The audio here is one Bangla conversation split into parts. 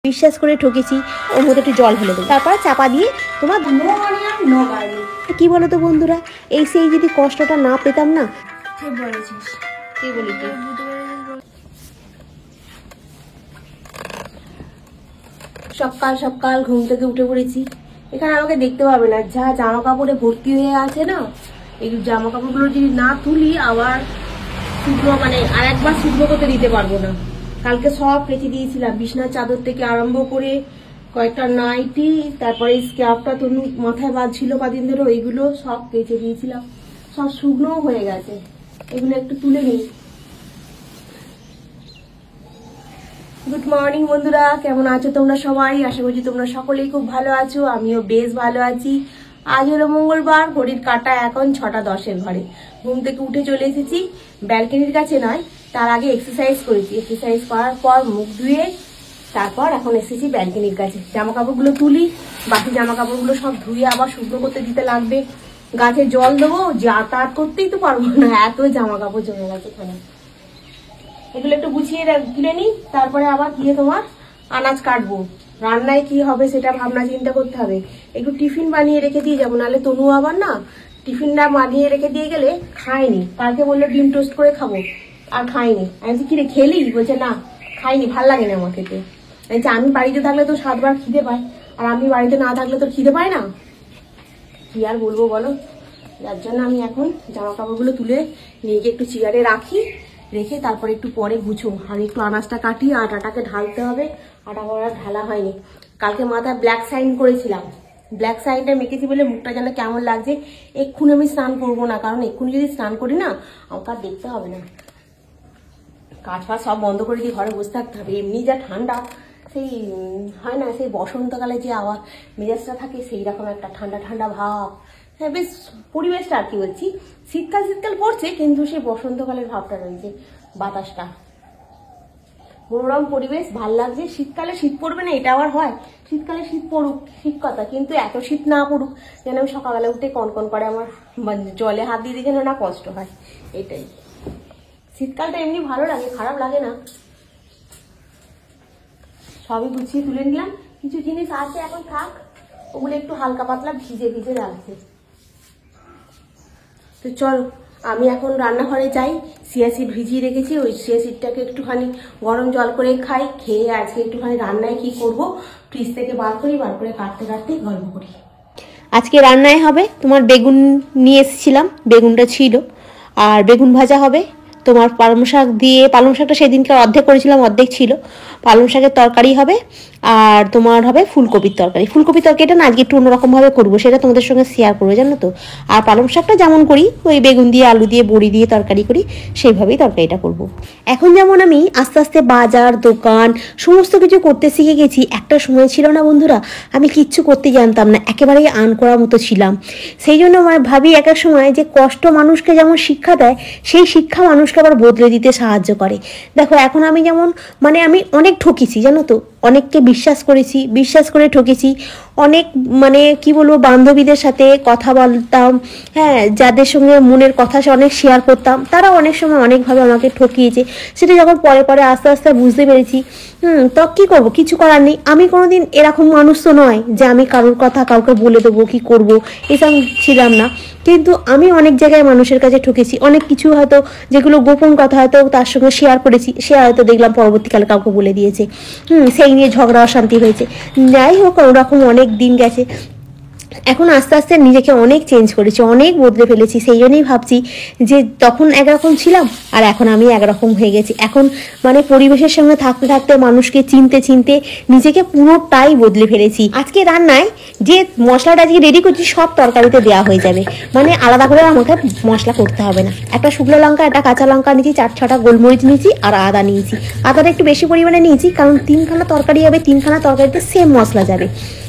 বিশ্বাস করে ঠকেছি, ওর মধ্যে একটু জল ঢেলে দেবো, তারপর চাপা দিয়ে তোমার কি বলো তো বন্ধুরা, এই সেই যদি কষ্টটা না পেতাম না। ঠিক বলেছিস। কি বলি তুই? সকাল সকাল ঘুম থেকে উঠে পড়েছি। এখানে আমাকে দেখতে পাবে না, যা জামা কাপড়ে ভর্তি হয়ে আছে না, এই জামা কাপড়গুলো যদি না তুলি আবার শুকনো মানে আর একবার শুকনো করতে দিতে পারবো না। কালকে সব কেচে দিয়েছিলাম, বিছনার চাদর থেকে আরম্ভ করে কয়েকটা নাইটি, তারপরে স্ক্রাফটা তনু মাথায় বাঁধছিল কদিন ধরে, ওইগুলো সব কেচে দিয়েছিলাম, সব শুকনো হয়ে গেছে। এগুলো একটু তুলে নিই। গুড মর্নিং বন্ধুরা, কেমন আছো তোমরা সবাই? আশা করছি তোমরা সকলেই খুব ভালো আছো, আমিও বেশ ভালো আছি। আজ হলো মঙ্গলবার, ঘড়ির কাঁটা এখন 6:10 ঘরে। ঘুম থেকে উঠে চলে এসেছি ব্যালকনির কাছে, নয় তার আগে এক্সারসাইজ করেছি। এক্সারসাইজ করার পর মুখ ধুয়ে তারপর এখন এসেছি ব্যালকনির কাছে। জামা কাপড়গুলো তুলি, বাকি জামা কাপড়গুলো সব ধুয়ে আবার শুকনো করতে দিতে লাগবে। গাছে জল দেবো, যাতায়াত করতেই তো পারবো না, এত জামা কাপড় জমে গেছে এখানে। এগুলো একটু গুছিয়ে তুলে নিই, তারপরে আবার গিয়ে তোমার আনাজ কাটবো। রান্নায় কি হবে সেটা ভাবনা চিন্তা করতে হবে। একটু টিফিন বানিয়ে রেখে দিয়ে যাবো, নাহলে তনু আবার না টিফিনটা বানিয়ে রেখে দিয়ে গেলে খায়নি। কালকে বললো ডিম টোস্ট করে খাবো, আর খাইনি। আমি কি রে খেলি? বলছে না খাইনি, ভাল লাগে না আমার খেতে। আমি বাড়িতে থাকলে তো 7 বার খিদে পায়, আর আমি বাড়িতে না থাকলে তো খিদে পায় না। কি আর বলবো বলো। যার জন্য আমি এখন জামা কাপড়গুলো তুলে নিয়ে গিয়ে একটু চেয়ারে রাখি, রেখে তারপরে একটু পরে গুছো। আর একটু আনাজটা কাটি, আটাটাকে ঢালতে হবে। আটা করা ঢালা হয়নি। কালকে মাথায় ব্ল্যাক সাইন করেছিলাম, ব্ল্যাক সাইনটা মেখেছি বলে মুখটা যেন কেমন লাগছে। এক্ষুনি আমি স্নান করবো না, কারণ এক্ষুনি যদি স্নান করি না আমাকে আর দেখতে হবে না। কাজ ফাজ সব বন্ধ করে দিয়ে ঘরে বসে থাকতে হবে। এমনি যা ঠান্ডা, সেই হয় না সেই বসন্তকালে যে আবার মেজাজটা থাকে, সেই রকম একটা ঠান্ডা ঠান্ডা ভাব। হ্যাঁ, বেশ পরিবেশটা আর কি বলছি, শীতকাল শীতকাল পড়ছে, কিন্তু সেই বসন্তকালের ভাবটা রয়েছে, বাতাসটা মনোরম পরিবেশ, ভাল লাগছে। শীতকালে শীত পড়বে না এটা আবার হয়, শীতকালে শীত পড়ুক ঠিক কথা, কিন্তু এত শীত না পড়ুক যেন আমি সকালবেলা উঠে কনকন করে আমার জলে হাত দিয়ে যেন না কষ্ট হয়। এটাই, শীতকালটা এমনি ভালো লাগে, খারাপ লাগে না। সবই গুছিয়ে তুলে নিলাম, কিছু জিনিস আছে এখন থাক, ওগুলো একটু হালকা পাতলা ভিজে ভিজে রাখছে। তো চল আমি এখন রান্নাঘরে যাই। চিয়া সিড ভিজিয়ে রেখেছি, ওই চিয়া সিডটাকে একটুখানি গরম জল করে খাই, খেয়ে আজকে একটুখানি রান্নায় কি করব ফ্রিজ থেকে বার করি, বার করে কাটতে কাটতে গল্প করি। আজকে রান্নায় হবে তোমার বেগুন নিয়ে এসেছিলাম, বেগুনটা ছিল, আর বেগুন ভাজা হবে তোমার পালং শাক দিয়ে। পালং শাকটা সেদিনকে অর্ধেক করেছিলাম, অর্ধেক ছিল। পালং শাকের তরকারি হবে, আর তোমার হবে ফুলকপির তরকারি। ফুলকপির তরকারিটা না আজকে একটু অন্যরকমভাবে করবো, সেটা তোমাদের সঙ্গে শেয়ার করবো জানো তো। আর পালং শাকটা যেমন করি, ওই বেগুন দিয়ে আলু দিয়ে বড়ি দিয়ে তরকারি করি, সেইভাবেই তরকারিটা করব। এখন যেমন আমি আস্তে আস্তে বাজার দোকান সমস্ত কিছু করতে শিখে গেছি, একটা সময় ছিল না বন্ধুরা আমি কিচ্ছু করতে জানতাম না, একেবারেই আন করার মতো ছিলাম। সেই জন্য আমার ভাবি এক এক সময় যে কষ্ট মানুষকে যেমন শিক্ষা দেয়, সেই শিক্ষা মানুষকে আবার বদলে দিতে সাহায্য করে। দেখো এখন আমি যেমন মানে আমি অনেক ঠকেছি জানো তো, অনেককে বিশ্বাস করেছি, বিশ্বাস করে ঠকেছি। অনেক মানে কি বলবো, বান্ধবীদের সাথে কথা বলতাম, হ্যাঁ, যাদের সঙ্গে মনের কথা অনেক শেয়ার করতাম, তারা অনেক সময় অনেকভাবে আমাকে ঠকিয়েছে। সেটা যখন পরে পরে আস্তে আস্তে বুঝতে পেরেছি, তো কি করব, কিছু করার নেই। আমি কোনোদিন এরকম মানুষ তো নয় যে আমি কারোর কথা কাউকে বলে দেবো কি করব, এসব ছিলাম না। কিন্তু আমি অনেক জায়গায় মানুষের কাছে ঠকেছি, অনেক কিছু হয়তো যেগুলো গোপন কথা হয়তো তার সঙ্গে শেয়ার করেছি, সে হয়তো দেখলাম পরবর্তীকালে কাউকে বলে দিয়েছে, সেই নিয়ে ঝগড়া অশান্তি হয়েছে। যাই হোক, ওরকম অনেক দিন গেছে। এখন আস্তে আস্তে নিজেকে অনেক চেঞ্জ করেছি, অনেক বদলে ফেলেছি। সেই জন্যই ভাবছি যে তখন একরকম ছিলাম আর এখন আমি একরকম হয়ে গেছি। এখন মানে পরিবেশের সঙ্গে থাকতে থাকতে, মানুষকে চিনতে চিনতে নিজেকে পুরোটাই বদলে ফেলেছি। আজকে রান্নায় যে মশলাটা আজকে রেডি করছি সব তরকারিতে দেওয়া হয়ে যাবে, মানে আলাদা করে আমাকে মশলা করতে হবে না। একটা শুকনো লঙ্কা, একটা কাঁচা লঙ্কা নিয়েছি, 4-6টা গোলমরিচ নিয়েছি, আর আদা নিয়েছি। আদাটা একটু বেশি পরিমাণে নিয়েছি, কারণ 3খানা তরকারি হবে, 3খানা তরকারিতে সেম মশলা যাবে,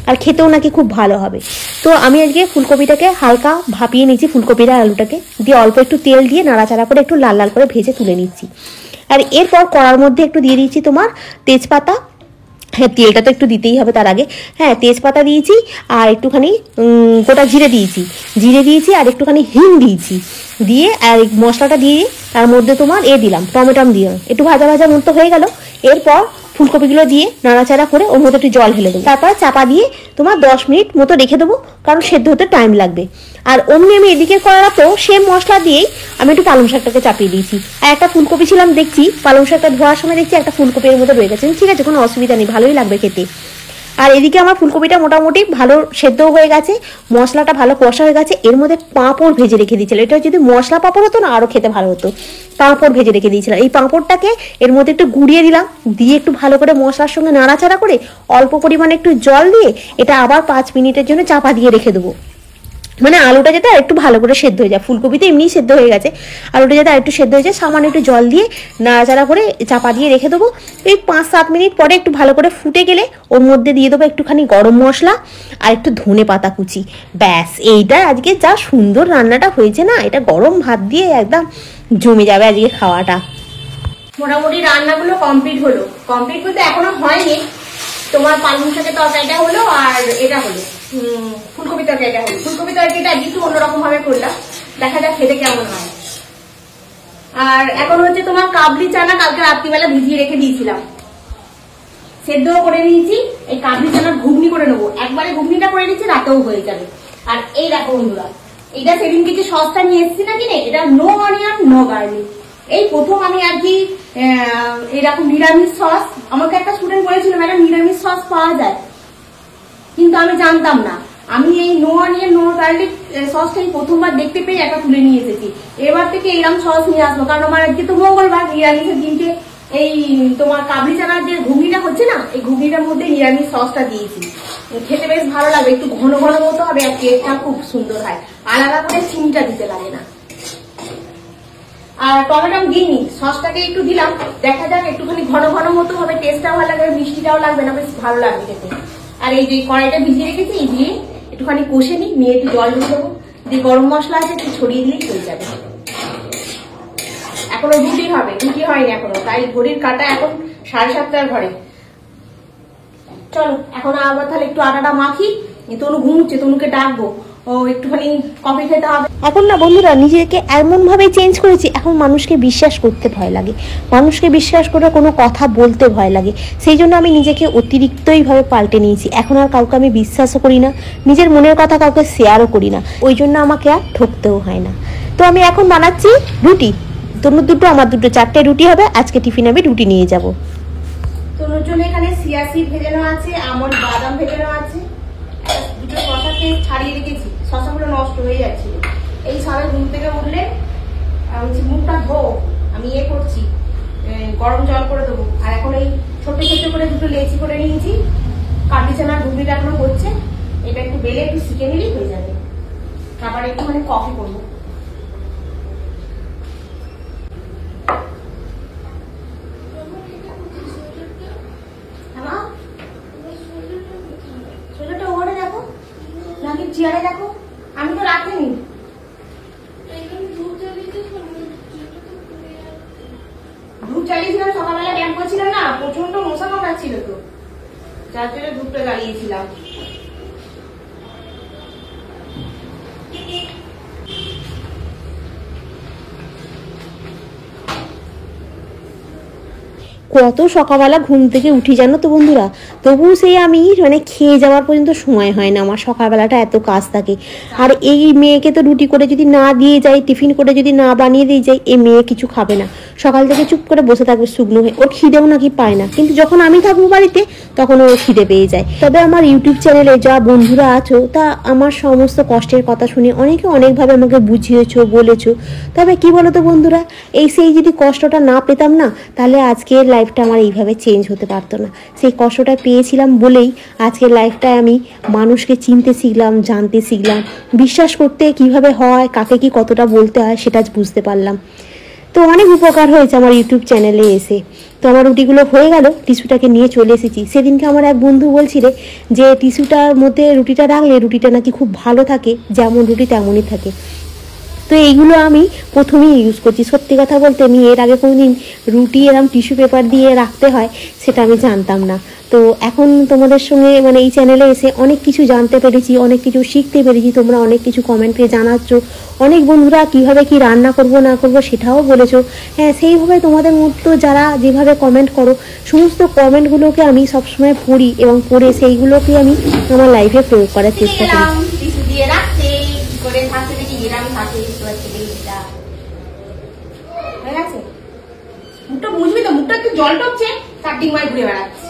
আর খেতেও নাকি খুব ভালো হবে। তো আমি আজকে ফুলকপিটাকে হালকা ভাপিয়ে নিচ্ছি, ফুলকপিটা আলুটাকে দিয়ে অল্প একটু তেল দিয়ে নাড়াচাড়া করে একটু লাল লাল করে ভেজে তুলে নিচ্ছি। আর এরপর কড়ার মধ্যে একটু দিয়ে দিচ্ছি তোমার তেজপাতা, হ্যাঁ তেলটা তো একটু দিতেই হবে তার আগে, হ্যাঁ তেজপাতা দিয়েছি, আর একটুখানি গোটা জিরে দিয়েছি, আর একটুখানি হিং দিয়েছি, দিয়ে আর মশলাটা দিয়ে তার মধ্যে তোমার দিলাম টমেটো দিয়ে একটু ভাজা ভাজা মতো হয়ে গেল। এরপর ফুলকপিগুলো দিয়ে নাড়াচাড়া করে ওর মধ্যে একটু জল ঢেলে দেবো, তারপর চাপা দিয়ে তোমার 10 মিনিট মতো রেখে দেবো, কারণ সেদ্ধ হতে টাইম লাগবে। আর অমনি আমি এদিকে করাতেও সেম মশলা দিয়েই আমি একটু পালং শাকটাকে চাপিয়ে দিয়েছি। আর একটা ফুলকপি ছিলাম, দেখছি পালং শাকটা ধোয়ার সময় দেখছি একটা ফুলকপির মধ্যে রয়ে গেছে। ঠিক আছে, কোনো অসুবিধা নেই, ভালোই লাগবে খেতে। আর এদিকে আমার ফুলকপিটা মোটামুটি ভালো সেদ্ধ হয়ে গেছে, মশলাটা ভালো কষা হয়ে গেছে। এর মধ্যে পাঁপড় ভেজে রেখে দিয়েছিল, এটা যদি মশলা পাঁপড় হতো না আরও খেতে ভালো হতো। পাঁপড় ভেজে রেখে দিয়েছিলাম, এই পাঁপড়টাকে এর মধ্যে একটু গুঁড়িয়ে দিলাম, দিয়ে একটু ভালো করে মশলার সঙ্গে নাড়াচাড়া করে অল্প পরিমাণে একটু জল দিয়ে এটা আবার 5 মিনিটের জন্য চাপা দিয়ে রেখে দেবো। মানে আলুটা যাতে আর একটু ভালো করে সেদ্ধ হয়ে যায়, ফুলকপিতে এমনিই সেদ্ধ হয়ে গেছে, আলুটা যাতে আর একটু সেদ্ধ হয়ে যায়, সামান্য একটু জল দিয়ে নাড়াচাড়া করে চাপা দিয়ে রেখে দেবো। এই 5-7 মিনিট পরে একটু ভালো করে ফুটে গেলে ওর মধ্যে দিয়ে দেবো একটুখানি গরম মশলা আর একটু ধনে পাতা কুচি। ব্যাস, এইটা আজকে যা সুন্দর রান্নাটা হয়েছে না, এটা গরম ভাত দিয়ে একদম জমে যাবে আজকে খাওয়াটা। মোটামুটি রান্নাগুলো কমপ্লিট হলো, কমপ্লিট বলতে এখনো হয়নি। তোমার পালং শাকের তরকারিটা হলো আর এটা হলো ফুলকপি তরকারিটা হলো। ফুলকপি তরকারিটা একটু অন্যরকম ভাবে করলাম, দেখা যাক খেতে কেমন হয়। আর এখন হচ্ছে তোমার কাবলি চানা কালকে রাত্রিবেলা ভিজিয়ে রেখে দিয়েছিলাম, সেদ্ধ করে নিয়েছি। এই কাবলি চানার ঘুগনি করে নেবো, একবারে ঘুগনিটা করে নিচ্ছি, রাতেও হয়ে যাবে। আর এই দেখো বন্ধুরা, এটা সেদিন কিছু সসটা নিয়ে এসেছি না কিনে, এটা নো অনিয়ন নো গার্লিক। এই প্রথম আমি আর কি এরকম নিরামিষ সস, আমাকে একটা স্টুডেন্ট বলেছিল ম্যাডাম নিরামিষ সস পাওয়া যায়, কিন্তু আমি জানতাম না। আমি এই নো অনিয়ন নো গার্লিক সসটাই প্রথমবার দেখতে পেয়ে একটা তুলে নিয়ে এসেছি। এবার থেকে এরকম সস নিয়ে আসবো, কারণ আমার আজকে তো মঙ্গলবার, নিরামিষের দিনকে এই তোমার কাবলি চানার যে ঘুগনিটা হচ্ছে না, এই ঘুগনিটার মধ্যে নিরামিষ সসটা দিয়েছি। খেতে বেশ ভালো লাগবে, একটু ঘন ঘন মতো হবে, আর টেস্টটা খুব সুন্দর হয়, আলাদা করে চিনিটা দিতে লাগে না। আর টমেটো আমি দিইনি, সসটাকে একটু দিলাম, দেখা যাক একটুখানি ঘন ঘন মতো হবে, টেস্টটাও ভালো লাগবে, মিষ্টিটাও লাগবে না, বেশ ভালো লাগবে খেতে। আর এই যে কড়াইটা ভিজিয়ে রেখেছি, এই দিয়ে একটুখানি কষে নিই, নিয়ে একটু জল দিয়ে দেবো, দিয়ে গরম মশলা আছে একটু ছড়িয়ে দিলেই হয়ে যাবে। এখনো রুটি হবে, রুটি হয়নি এখনো, তাই ঘড়ির কাটা এখন 7:30 ঘরে। চলো এখন আবার তাহলে একটু আটাটা মাখি, তনু ঘুমুচ্ছে, তনুকে ডাকবো, ও একটুখানি কফি খেতে হবে। এখন না বন্ধুরা নিজেকে এমন ভাবে চেঞ্জ করেছি, এখন মানুষকে বিশ্বাস করতে ভয় লাগে, মানুষকে বিশ্বাস করে কোনো কথা বলতে ভয় লাগে। সেই জন্য আমি নিজেকে অতিরিক্তই ভাবে পাল্টে নিয়েছি। এখন আর কাউকে আমি বিশ্বাসও করি না, নিজের মনের কথা কাউকে শেয়ারও করি না, ওই জন্য আমাকে আর ঠকতেও হয় না। তো আমি এখন বানাচ্ছি রুটি, তনুর দুটো আমার দুটো, 4টে রুটি হবে আজকে, টিফিনে আমি রুটি নিয়ে যাব। তনুর জন্য এখানে চিয়া সিড ভেজানো আছে, আমন্ড বাদাম ভেজানো আছে, দুটো শশাকে ছাড়িয়ে রেখেছি, শশাগুলো নষ্ট হয়ে যাচ্ছিল। এই সবাই ঘুম থেকে উঠলে মুখটা ধো, আমি করছি, গরম জল করে দেবো। আর এখন এই ছোট্ট ছোট্ট করে দুটো লেচি করে নিয়েছি, কাবলি চানার ঘুগনিটা এখনো হচ্ছে, এটা একটু বেলে একটু শিখে নিলেই হয়ে যাবে। তারপর একটু মানে কফি করবো। চেয়ারে দেখো, আমি তো রাখিনি, ধূপ জ্বালিয়েছিলাম সকালবেলা, ব্যায়াম করছিলাম না, প্রচন্ড মশা কামড়াচ্ছিল, তো যার জন্য ধূপটা জ্বালিয়েছিলাম। কত সকালবেলা ঘুম থেকে উঠি জানো তো বন্ধুরা, তবুও সেই আমি মানে খেয়ে যাওয়ার পর্যন্ত সময় হয় না, আমার সকালবেলাটা এত কাজ থাকে। আর এই মেয়েকে তো রুটি করে যদি না দিয়ে যাই, টিফিন করে যদি না বানিয়ে দিয়ে যাই, এই মেয়ে কিছু খাবে না, সকাল থেকে চুপ করে বসে থাকবে শুকনো হয়ে, ওর খিদেও নাকি পায় না। কিন্তু যখন আমি থাকবো বাড়িতে তখন ওর খিদে পেয়ে যায়। তবে আমার ইউটিউব চ্যানেলে যা বন্ধুরা আছো, তা আমার সমস্ত কষ্টের কথা শুনে অনেকে অনেকভাবে আমাকে বুঝিয়েছো, বলেছো। তবে কি বলো তো বন্ধুরা, সেই যদি কষ্টটা না পেতাম না, তাহলে আজকের লাইফটা আমার এইভাবে চেঞ্জ হতে পারতো না। সেই কষ্টটা পেয়েছিলাম বলেই আজকের লাইফটায় আমি মানুষকে চিনতে শিখলাম, জানতে শিখলাম, বিশ্বাস করতে কিভাবে হয়, কাকে কি কতটা বলতে হয় সেটা বুঝতে পারলাম। তো অনেক উপকার হয়েছে আমার ইউটিউব চ্যানেলে এসে। তো আমার রুটিগুলো হয়ে গেল, টিস্যুটাকে নিয়ে চলে এসেছি। সেদিনকে আমার এক বন্ধু বলছিলে যে টিস্যুটার মধ্যে রুটিটা রাখলে রুটিটা নাকি খুব ভালো থাকে, যেমন রুটি তেমনই থাকে। তো এইগুলো আমি প্রথমেই ইউজ করছি। সত্যি কথা বলতে আমি এর আগে কোনোদিন রুটি এরকম টিস্যু পেপার দিয়ে রাখতে হয় সেটা আমি জানতাম না। তো এখন তোমাদের সঙ্গে মানে এই চ্যানেলে এসে অনেক কিছু জানতে পেরেছি, অনেক কিছু শিখতে পেরেছি। তোমরা অনেক কিছু কমেন্টে জানাচ্ছ, অনেক বন্ধুরা কিভাবে কি রান্না করব না করব সেটাও বলেছো। হ্যাঁ, সেইভাবে তোমাদের মতো যারা যেভাবে কমেন্ট করো, সমস্ত কমেন্টগুলোকে আমি সবসময় পড়ি এবং পড়ে সেইগুলোকে আমি আমার লাইফে প্রয়োগ করার চেষ্টা করি। মুখটা বুঝবি তো, মুখটা একটু জল টপছে, তার ডিমায় ঘুরে বেড়াচ্ছে।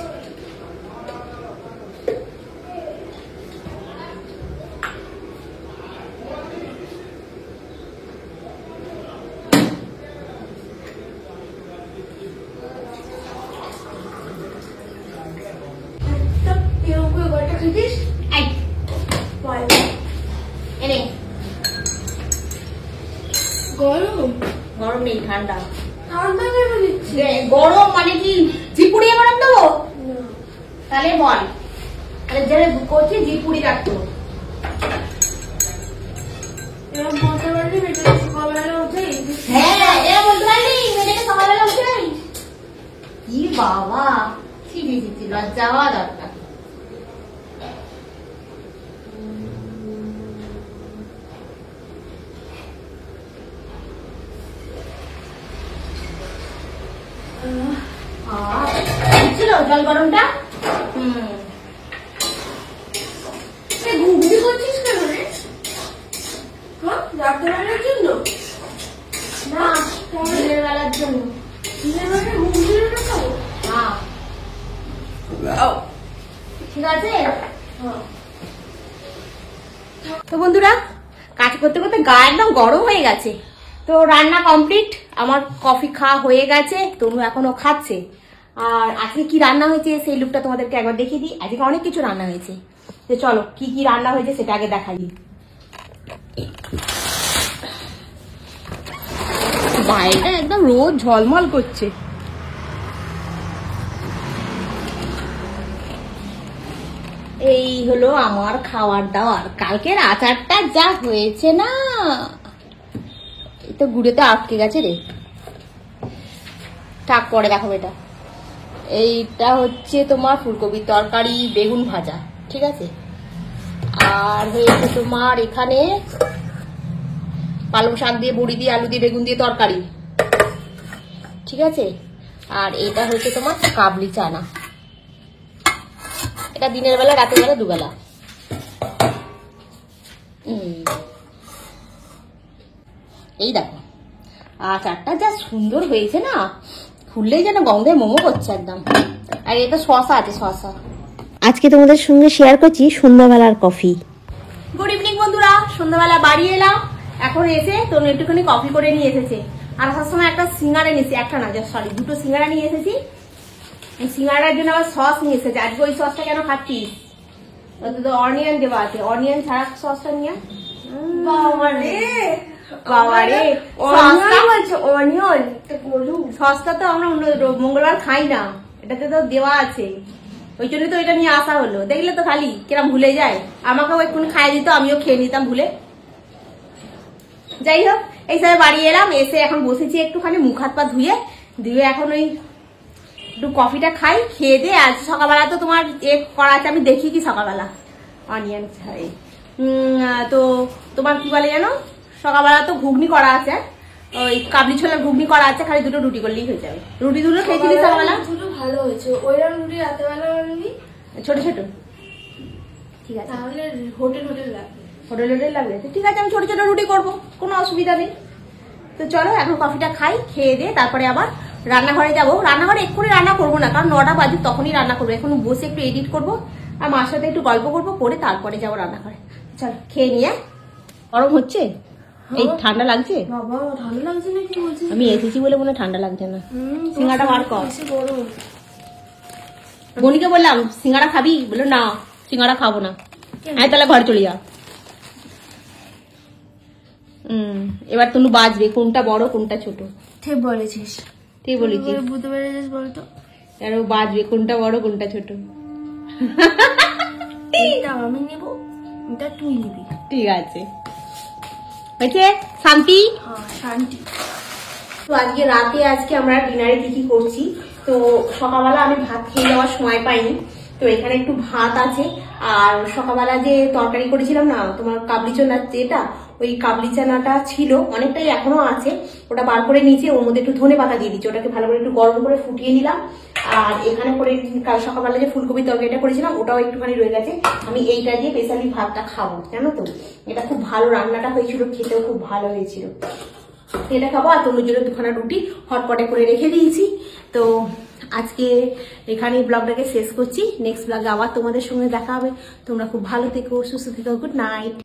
গরম নেই, ঠান্ডা। গরম মানে কি জিপুড়িয়ে গরম দেবো? তাহলে বল, তাহলে যে করছি জিপুড়ি রাখতো। হ্যাঁ, বলতে পারলি মেয়েটাকে সকালবেলা উঠে কি বাবা, লজ্জা হওয়া দরকার। ছিল জল গরমটা। ঘুগনি করছিস কেন রে? রাত্রেবেলার জন্য না, দিনের বেলার জন্য। দিনের বেলা ঘুগনি খাবো? হ্যাঁ, ঠিক আছে। তো বন্ধুরা, কাজ করতে করতে গা একদম গরম হয়ে গেছে। তো রান্না কমপ্লিট, আমার কফি খাওয়া হয়ে গেছে, তনু এখনো খাচ্ছে। আর আজকে কি রান্না হয়েছে সেই লুকটা তোমাদেরকে একবার দেখিয়ে দিই। আজকে অনেক কিছু রান্না হয়েছে, তো চলো কি কি রান্না হয়েছে সেটা আগে দেখাই। বাইরে একদম রোদ ঝলমল করছে। এই হলো আমার খাওয়ার দাওয়ার। কালকের আচারটা যা হয়েছে না, তো গুড়েতে আটকে গেছে রে। থাক, পরে দেখাবো। এটা এইটা হচ্ছে তোমার ফুলকপির তরকারি, বেগুন ভাজা, ঠিক আছে। আর হয়েছে তোমার এখানে পালং শাক দিয়ে, বড়ি দিয়ে, আলু দিয়ে, বেগুন দিয়ে তরকারি, ঠিক আছে। আর এটা হচ্ছে তোমার কাবলি চানা। এটা দিনের বেলা, রাতের বেলা, দুবেলা। এই দেখো আচারটা যা সুন্দর হয়েছে না, খুললেই যেন গন্ধে মোমো করছে একদম। আর এটা শসা আছে, শসা। আজকে তোমাদের সঙ্গে শেয়ার করছি সন্ধ্যাবেলার কফি। গুড ইভিনিং বন্ধুরা, সন্ধ্যাবেলা বাড়ি এলাম। এখন এসে তো একটুখানি কফি করে নিয়ে এসেছে। আর আসার সময় একটা সিঙ্গারা নিয়েছি, একটা না, সরি, দুটো সিঙ্গারা নিয়ে এসেছি। সিঙ্গারার জন্য আবার সস নিয়ে এসেছে। আজকে ওই সসটা কেন খাচ্ছিস? তো অনিয়ন দেওয়া আছে, অনিয়ন ছাড়া সসটা নিয়ে। বাবারে, অনিয়ন সসটা তো আমরা মঙ্গলবার খাই না, এটাতে তো দেওয়া আছে, ওই জন্য তো এটা নিয়ে আসা হলো। দেখলে তো খালি কিরম ভুলে যায়। আমাকেও এক্ষুনি খাইয়ে দিত, আমিও খেয়ে নিতাম ভুলে। যাই হোক, এই সময় বাড়ি এলাম, এসে এখন বসেছি একটুখানি, মুখ হাত পা ধুয়ে এখন ওই একটু কফিটা খাই, খেয়ে দিয়ে। আজ সকালবেলা তো তোমার করা আছে, আমি দেখি কি সকালবেলা অনিয়ন ছাড়াই। তো তোমার কি বলে জানো, সকালবেলা তো ঘুগনি করা আছে, ওই কাবলি ছোলার ঘুগনি করা আছে, খালি দুটো রুটি করলেই হয়ে যাবে। রুটি দুটো খেয়েছিলি সকালবেলা? দুটো ভালো হয়েছে, ওইরকম রুটি রাতেবেলা বানাবি ছোট ছোট, ঠিক আছে। তাহলে হোটেল লাগবে, হোটেল লাগবে, ঠিক আছে, আমি ছোট ছোট রুটি করবো, কোনো অসুবিধা নেই। তো চলো এখন কফিটা খাই, খেয়ে দিয়ে তারপরে আবার রান্নাঘরে যাবো। রান্নাঘরে এক্ষুনি রান্না করবো না, কারণ 9টা বাজে, তখনই রান্না করবো। এখন বসে একটু এডিট করবো আর মার সাথে একটু গল্প করবো, করে তারপরে যাবো রান্নাঘরে। চলো খেয়ে নিয়ে। গরম হচ্ছে, এই ঠান্ডা লাগছে? বাবা ঠান্ডা লাগছে না, কি বলছিস? আমি এসেছি বলে মনে ঠান্ডা লাগছে না। সিঙ্গাড়া বার কর। গরম। বনিকে বললাম সিঙ্গাড়া খাবি, বললো না সিঙ্গাড়া খাবো না। হ্যাঁ, তাহলে ঘরে চলে যা। এবার তুমি বাজবে কোনটা বড় কোনটা ছোট। ঠিক বলেছিস, ঠিক বলেছিস, বুঝতে পেরেছিস বলতো। আর ও বাজবে কোনটা বড় কোনটা ছোট। এটা আমি নেব, এটা তুই নিবি, ঠিক আছে, হয়েছে। শান্তি, হ্যাঁ শান্তি। তো আজকে রাতে আমরা ডিনারে কি কি করছি তো সকালবেলা আমি ভাত খেয়ে যাওয়ার সময় পাইনি, তো এখানে একটু ভাত আছে। আর সকালবেলা যে তরকারি করেছিলাম না তোমার কাবলি চানা, যেটা ওই কাবলি চানাটা ছিল অনেকটাই এখনো আছে, ওটা বার করে নিয়েছি, ওর মধ্যে একটু ধনে পাতা দিয়ে দিচ্ছি, ওটাকে ভালো করে একটু গরম করে ফুটিয়ে নিলাম। আর এখানে করে কাল সকালবেলা যে ফুলকপির তরকারিটা করেছিলাম ওটাও একটুখানি রয়ে গেছে, আমি এইটা দিয়ে স্পেশালি ভাতটা খাবো, জানো তো এটা খুব ভালো রান্নাটা হয়েছিল, খেতেও খুব ভালো হয়েছিল। এটা খাবো। আর তনুর জন্য দুখানা রুটি হটপটে করে রেখে দিয়েছি। তো আজকে এখানে ব্লগটাকে শেষ করছি, নেক্সট ব্লগে আবার তোমাদের সঙ্গে দেখা হবে। তোমরা খুব ভালো থেকো, সুস্থ থেকো, গুড নাইট।